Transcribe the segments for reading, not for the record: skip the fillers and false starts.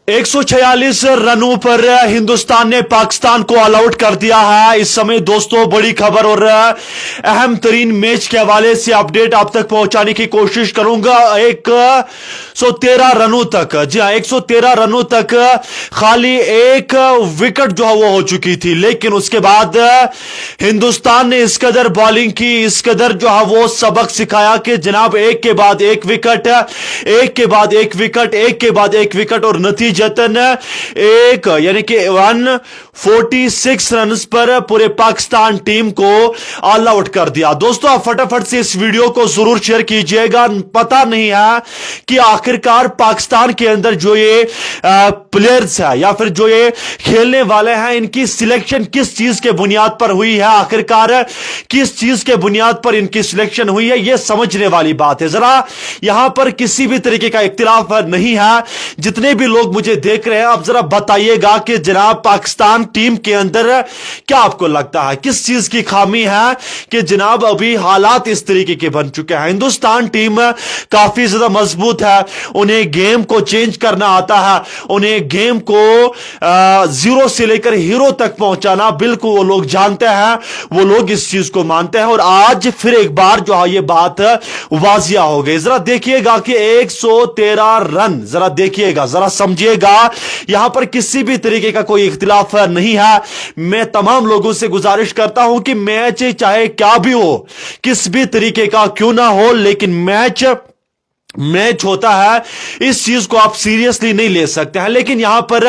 146 रनों पर हिंदुस्तान ने पाकिस्तान को ऑल आउट कर दिया है। इस समय दोस्तों बड़ी खबर और अहम तरीन मैच के हवाले से अपडेट आप तक पहुंचाने की कोशिश करूंगा। 113 रनों तक, जी हाँ 113 रनों तक खाली एक विकेट जो है वो हो चुकी थी, लेकिन उसके बाद हिंदुस्तान ने इस कदर बॉलिंग की, इस कदर जो है वो सबक सिखाया कि जनाब एक के बाद एक विकेट, एक के बाद एक विकेट, एक के बाद एक विकेट और नतीजतन एक यानी कि 146 रन पर पूरे पाकिस्तान टीम को ऑल आउट कर दिया। दोस्तों आप फटाफट से इस वीडियो को जरूर शेयर कीजिएगा। पता नहीं है कि आखिरकार पाकिस्तान के अंदर जो ये प्लेयर्स है या फिर जो ये खेलने वाले हैं, इनकी सिलेक्शन किस चीज के बुनियाद पर हुई है, आखिरकार किस चीज के बुनियाद पर इनकी सिलेक्शन हुई है, यह समझने वाली बात है। जरा यहां पर किसी भी तरीके का इख्तिलाफ नहीं है। जितने भी लोग मुझे देख रहे हैं, आप जरा बताइएगा कि जनाब पाकिस्तान टीम के अंदर क्या आपको लगता है, किस चीज की खामी है कि जनाब अभी हालात इस तरीके के बन चुके हैं। हिंदुस्तान टीम काफी ज्यादा मजबूत है, उन्हें गेम को चेंज करना आता है, उन्हें गेम को जीरो से लेकर हीरो तक पहुंचाना बिल्कुल वो लोग जानते हैं, वो लोग इस चीज को मानते हैं। और आज फिर एक बार जो है ये बात वाजिया हो गई। जरा देखिएगा कि 113 रन, जरा देखिएगा, जरा समझिएगा, यहां पर किसी भी तरीके का कोई इख्तिलाफ नहीं है। मैं तमाम लोगों से गुजारिश करता हूं कि मैच चाहे क्या भी हो, किस भी तरीके का क्यों ना हो, लेकिन मैच होता है, इस चीज को आप सीरियसली नहीं ले सकते हैं। लेकिन यहां पर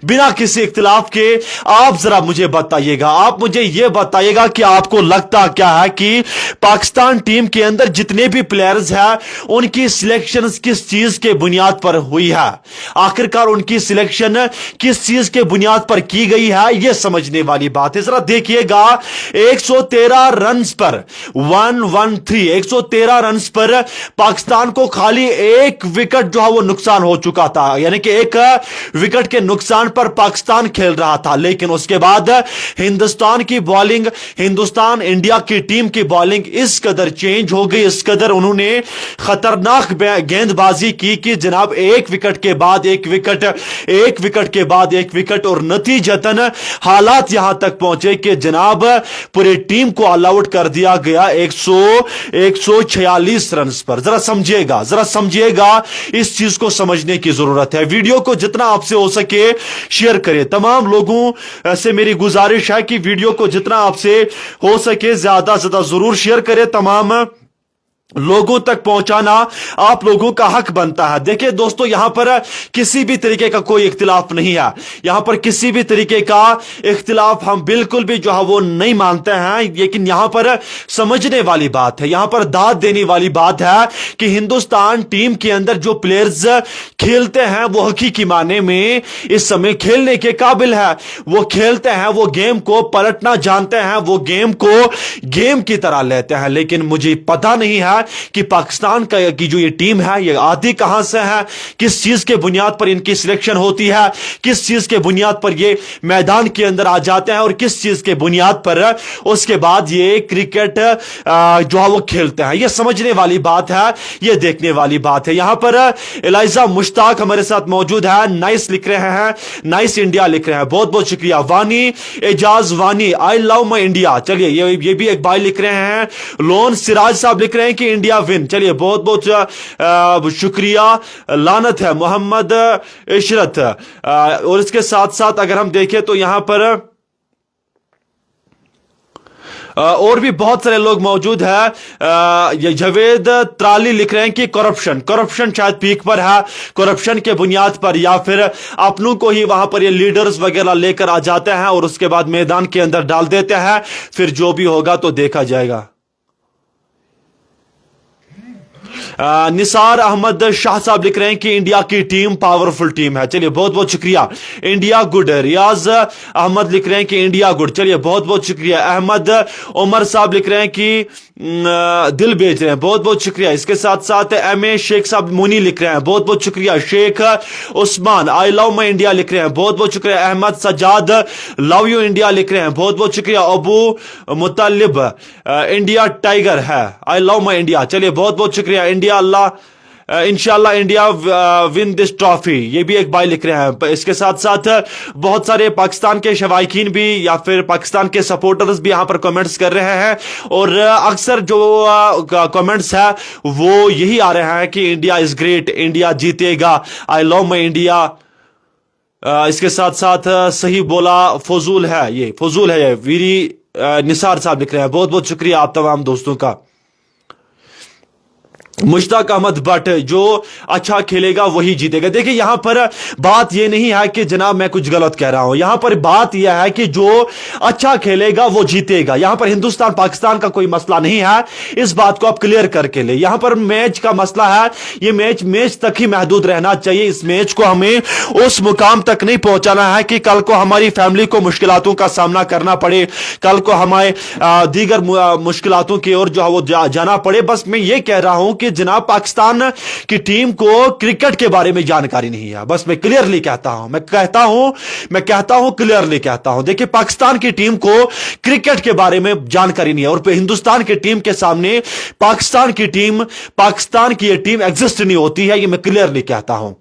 बिना किसी इख्तिलाफ के आप जरा मुझे बताइएगा, आप मुझे यह बताइएगा कि आपको लगता क्या है कि पाकिस्तान टीम के अंदर जितने भी प्लेयर्स हैं, उनकी सिलेक्शन किस चीज के बुनियाद पर हुई है, आखिरकार उनकी सिलेक्शन किस चीज के बुनियाद पर की गई है, यह समझने वाली बात है। जरा देखिएगा 113 रन पर 113 रन पर पाकिस्तान को खाली एक विकेट जो है वो नुकसान हो चुका था, यानी कि एक विकेट के नुकसान पर पाकिस्तान खेल रहा था। लेकिन उसके बाद हिंदुस्तान की बॉलिंग, हिंदुस्तान इंडिया की टीम की बॉलिंग इस कदर चेंज हो गई, इस कदर उन्होंने खतरनाक गेंदबाजी की कि जनाब एक विकेट के बाद एक विकेट, एक विकेट के बाद एक विकेट, और नतीजतन हालात यहां तक पहुंचे कि जनाब पूरी टीम को ऑल आउट कर दिया गया 146 रन पर। जरा समझिएगा, जरा समझिएगा, इस चीज को समझने की जरूरत है। वीडियो को जितना आपसे हो सके शेयर करें। तमाम लोगों से मेरी गुजारिश है कि वीडियो को जितना आपसे हो सके ज्यादा से ज्यादा जरूर शेयर करें। तमाम लोगों तक पहुंचाना आप लोगों का हक बनता है। देखिए दोस्तों, यहां पर किसी भी तरीके का कोई इख्तिलाफ नहीं है, यहां पर किसी भी तरीके का इख्तिलाफ हम बिल्कुल भी जो है वो नहीं मानते हैं। लेकिन यहां पर समझने वाली बात है, यहां पर दाद देने वाली बात है कि हिंदुस्तान टीम के अंदर जो प्लेयर्स खेलते हैं वो हकीकी माने में इस समय खेलने के काबिल है। वो खेलते हैं, वो गेम को पलटना जानते हैं, वो गेम को गेम की तरह लेते हैं। लेकिन मुझे पता नहीं है कि पाकिस्तान की जो ये टीम है ये आती कहां से है, किस चीज के बुनियाद पर इनकी सिलेक्शन होती है, किस चीज के बुनियाद पर ये मैदान के अंदर आ जाते हैं, और किस चीज के बुनियाद पर उसके बाद ये क्रिकेट जो है वो खेलते हैं। ये समझने वाली बात है, ये देखने वाली बात है। यहां पर एलाइजा मुश्ताक हमारे साथ मौजूद है, नाइस लिख रहे हैं, नाइस इंडिया लिख रहे हैं, बहुत बहुत शुक्रिया। वानी एजाज वानी, आई लव माई इंडिया, चलिए ये भी एक भाई लिख रहे हैं। लोन सिराज साहब लिख रहे हैं कि इंडिया विन, चलिए बहुत बहुत शुक्रिया। लानत है मोहम्मद इशरत, और इसके साथ साथ अगर हम देखें तो यहां पर और भी बहुत सारे लोग मौजूद है। जवेद त्राली लिख रहे हैं कि करप्शन शायद पीक पर है, करप्शन के बुनियाद पर या फिर अपनों को ही वहां पर ये लीडर्स वगैरह लेकर आ जाते हैं और उसके बाद मैदान के अंदर डाल देते हैं, फिर जो भी होगा तो देखा जाएगा। निसार अहमद शाह साहब लिख रहे हैं कि इंडिया की टीम पावरफुल टीम है, चलिए बहुत बहुत शुक्रिया। इंडिया गुड, रियाज अहमद लिख रहे हैं कि इंडिया गुड, चलिए बहुत बहुत शुक्रिया। अहमद उमर साहब लिख रहे हैं कि दिल भेज रहे हैं, बहुत बहुत शुक्रिया। इसके साथ साथ एम.ए. शेख साहब मुनी लिख रहे हैं, बहुत बहुत शुक्रिया। Sheikh Usman I love my India लिख रहे हैं, बहुत बहुत शुक्रिया। Ahmed Sajjad love you India लिख रहे हैं, बहुत बहुत शुक्रिया। अबू मुतलिब इंडिया टाइगर है, आई लव माई इंडिया, चलिए बहुत बहुत शुक्रिया। इंडिया अल्लाह इंशाल्लाह इंडिया विन दिस ट्रॉफी, ये भी एक भाई लिख रहे हैं। इसके साथ साथ बहुत सारे पाकिस्तान के शवाइकीन भी या फिर पाकिस्तान के सपोर्टर्स भी यहां पर कमेंट्स कर रहे हैं, और अक्सर जो कमेंट्स है वो यही आ रहे हैं कि इंडिया इज ग्रेट, इंडिया जीतेगा, आई लव माई इंडिया। इसके साथ साथ सही बोला फजूल है, ये फजूल है, ये वीरी निसार साहब लिख रहे हैं। बहुत बहुत शुक्रिया आप तमाम दोस्तों का। मुश्ताक अहमद भट्ट, जो अच्छा खेलेगा वही जीतेगा। देखिए यहां पर बात यह नहीं है कि जनाब मैं कुछ गलत कह रहा हूं, यहां पर बात यह है कि जो अच्छा खेलेगा वो जीतेगा। यहां पर हिंदुस्तान पाकिस्तान का कोई मसला नहीं है, इस बात को आप क्लियर करके ले। यहां पर मैच का मसला है, ये मैच तक ही महदूद रहना चाहिए। इस मैच को हमें उस मुकाम तक नहीं पहुंचाना है कि कल को हमारी फैमिली को मुश्किलातों का सामना करना पड़े, कल को हमें दीगर मुश्किलातों की ओर जो है वो जाना पड़े। बस मैं ये कह रहा हूं कि जनाब पाकिस्तान की टीम को क्रिकेट के बारे में जानकारी नहीं है। बस मैं क्लियरली कहता हूं, मैं कहता हूं क्लियरली कहता हूं। देखिए पाकिस्तान की टीम को क्रिकेट के बारे में जानकारी नहीं है, और हिंदुस्तान की टीम के सामने पाकिस्तान की ये टीम एग्जिस्ट नहीं होती है, ये मैं क्लियरली कहता हूं।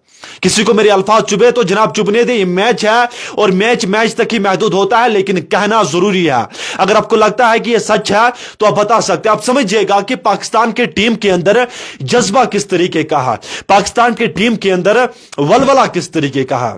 किसी को मेरे अल्फाज चुभे तो जनाब चुभने दे, ये मैच है और मैच तक ही महदूद होता है, लेकिन कहना जरूरी है। अगर आपको लगता है कि ये सच है तो आप बता सकते हैं। आप समझिएगा कि पाकिस्तान के टीम के अंदर जज्बा किस तरीके का है, पाकिस्तान की टीम के अंदर वलवला किस तरीके का है,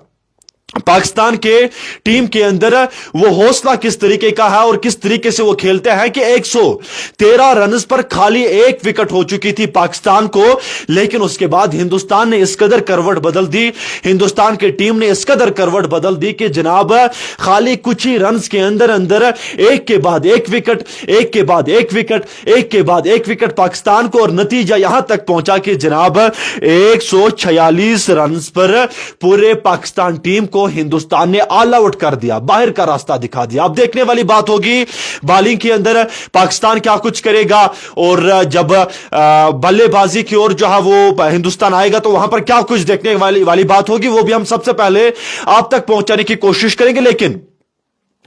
पाकिस्तान के टीम के अंदर वो हौसला किस तरीके का है, और किस तरीके से वो खेलते हैं कि 113 रन पर खाली एक विकेट हो चुकी थी पाकिस्तान को, लेकिन उसके बाद हिंदुस्तान ने इस कदर करवट बदल दी, हिंदुस्तान की टीम ने इस कदर करवट बदल दी कि जनाब खाली कुछ ही रन के अंदर एक के बाद एक विकेट, एक के बाद एक विकेट, एक के बाद एक विकेट पाकिस्तान को, और नतीजा यहां तक पहुंचा कि जनाब 146 रन पर पूरे पाकिस्तान टीम को हिंदुस्तान ने ऑल आउट कर दिया, बाहर का रास्ता दिखा दिया। अब देखने वाली बात होगी बॉलिंग के अंदर पाकिस्तान क्या कुछ करेगा, और जब बल्लेबाजी की ओर जो है वो हिंदुस्तान आएगा तो वहां पर क्या कुछ देखने वाली बात होगी, वो भी हम सबसे पहले आप तक पहुंचाने की कोशिश करेंगे। लेकिन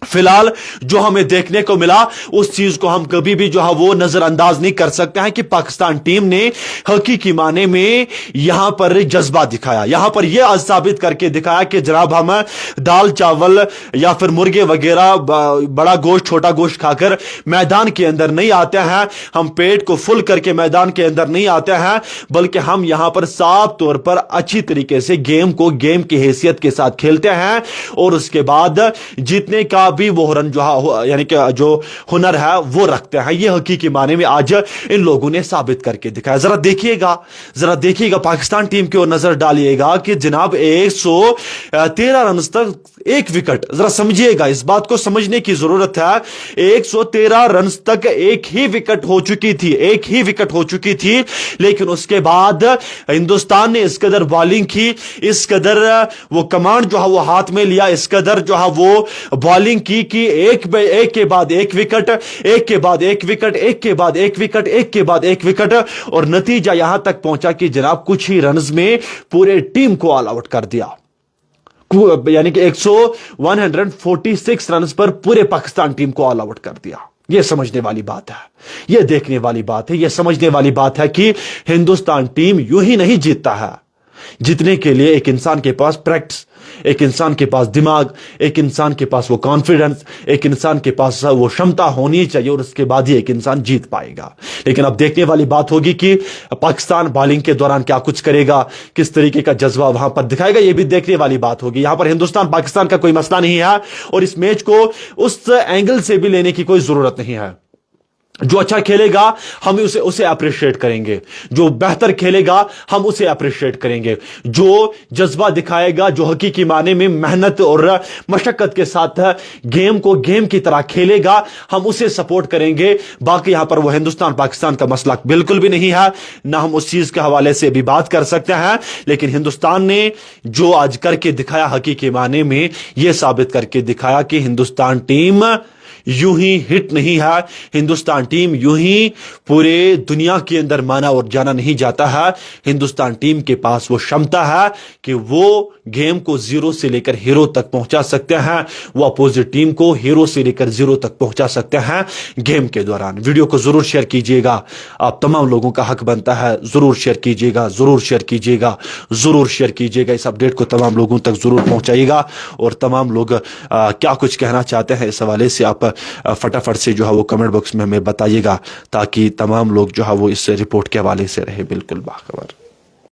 फिलहाल जो हमें देखने को मिला उस चीज को हम कभी भी जो है वो नजरअंदाज नहीं कर सकते हैं कि पाकिस्तान टीम ने हकीकी माने में यहां पर जज्बा दिखाया, यहां पर यह साबित करके दिखाया कि जनाब हम दाल चावल या फिर मुर्गे वगैरह बड़ा गोश्त छोटा गोश्त खाकर मैदान के अंदर नहीं आते हैं, हम पेट को फुल करके मैदान के अंदर नहीं आते हैं, बल्कि हम यहां पर साफ तौर पर अच्छी तरीके से गेम को गेम की हैसियत के साथ खेलते हैं, और उसके बाद जीतने का भी वो हुनर जो है यानी कि जो हुनर है वो रखते हैं। ये हकीकी माने में आज इन लोगों ने साबित करके दिखाया। जरा देखिएगा पाकिस्तान टीम की ओर नजर डालिएगा कि जनाब 113 रन तक एक विकेट, जरा समझिएगा, इस बात को समझने की जरूरत है। 113 रन तक एक ही विकेट हो चुकी थी, लेकिन उसके बाद हिंदुस्तान ने इस कदर बॉलिंग की, इस कदर वो कमांड जो है वो हाथ में लिया, इस कदर जो है वो बॉलिंग की कि एक के बाद एक विकेट, एक के बाद एक विकेट, एक के बाद एक विकेट, एक के बाद एक विकेट, और नतीजा यहां तक पहुंचा कि जनाब कुछ ही रन्स में पूरे टीम को ऑल आउट कर दिया, यानी कि 146 रन पर पूरे पाकिस्तान टीम को ऑल आउट कर दिया। यह समझने वाली बात है, यह देखने वाली बात है, यह समझने वाली बात है कि हिंदुस्तान टीम यूं ही नहीं जीतता है। जीतने के लिए एक इंसान के पास प्रैक्टिस, एक इंसान के पास दिमाग, एक इंसान के पास वो कॉन्फिडेंस, एक इंसान के पास वो क्षमता होनी चाहिए, और उसके बाद ही एक इंसान जीत पाएगा। लेकिन अब देखने वाली बात होगी कि पाकिस्तान बॉलिंग के दौरान क्या कुछ करेगा, किस तरीके का जज्बा वहां पर दिखाएगा, यह भी देखने वाली बात होगी। यहां पर हिंदुस्तान पाकिस्तान का कोई मसला नहीं है, और इस मैच को उस एंगल से भी लेने की कोई जरूरत नहीं है। जो अच्छा खेलेगा हम उसे अप्रिशिएट करेंगे, जो बेहतर खेलेगा हम उसे अप्रिशिएट करेंगे, जो जज्बा दिखाएगा, जो हकीकी माने में मेहनत और मशक्कत के साथ गेम को गेम की तरह खेलेगा, हम उसे सपोर्ट करेंगे। बाकी यहां पर वो हिंदुस्तान पाकिस्तान का मसला बिल्कुल भी नहीं है, ना हम उस चीज के हवाले से भी बात कर सकते हैं। लेकिन हिंदुस्तान ने जो आज करके दिखाया, हकीकी माने में यह साबित करके दिखाया कि हिंदुस्तान टीम यूं ही हिट नहीं है, हिंदुस्तान टीम यूं ही पूरे दुनिया के अंदर माना और जाना नहीं जाता है। हिंदुस्तान टीम के पास वो क्षमता है कि वो गेम को जीरो से लेकर हीरो तक पहुंचा सकते हैं, वो अपोजिट टीम को हीरो से लेकर जीरो तक पहुंचा सकते हैं गेम के दौरान। वीडियो को जरूर शेयर कीजिएगा, आप तमाम लोगों का हक बनता है, जरूर शेयर कीजिएगा, जरूर शेयर कीजिएगा, जरूर शेयर कीजिएगा। इस अपडेट को तमाम लोगों तक जरूर पहुंचाइएगा और तमाम लोग क्या कुछ कहना चाहते हैं इस हवाले से आप फटाफट से जो है वो कमेंट बॉक्स में हमें बताइएगा, ताकि तमाम लोग जो है वो इस रिपोर्ट के हवाले से रहे बिल्कुल बाखबर।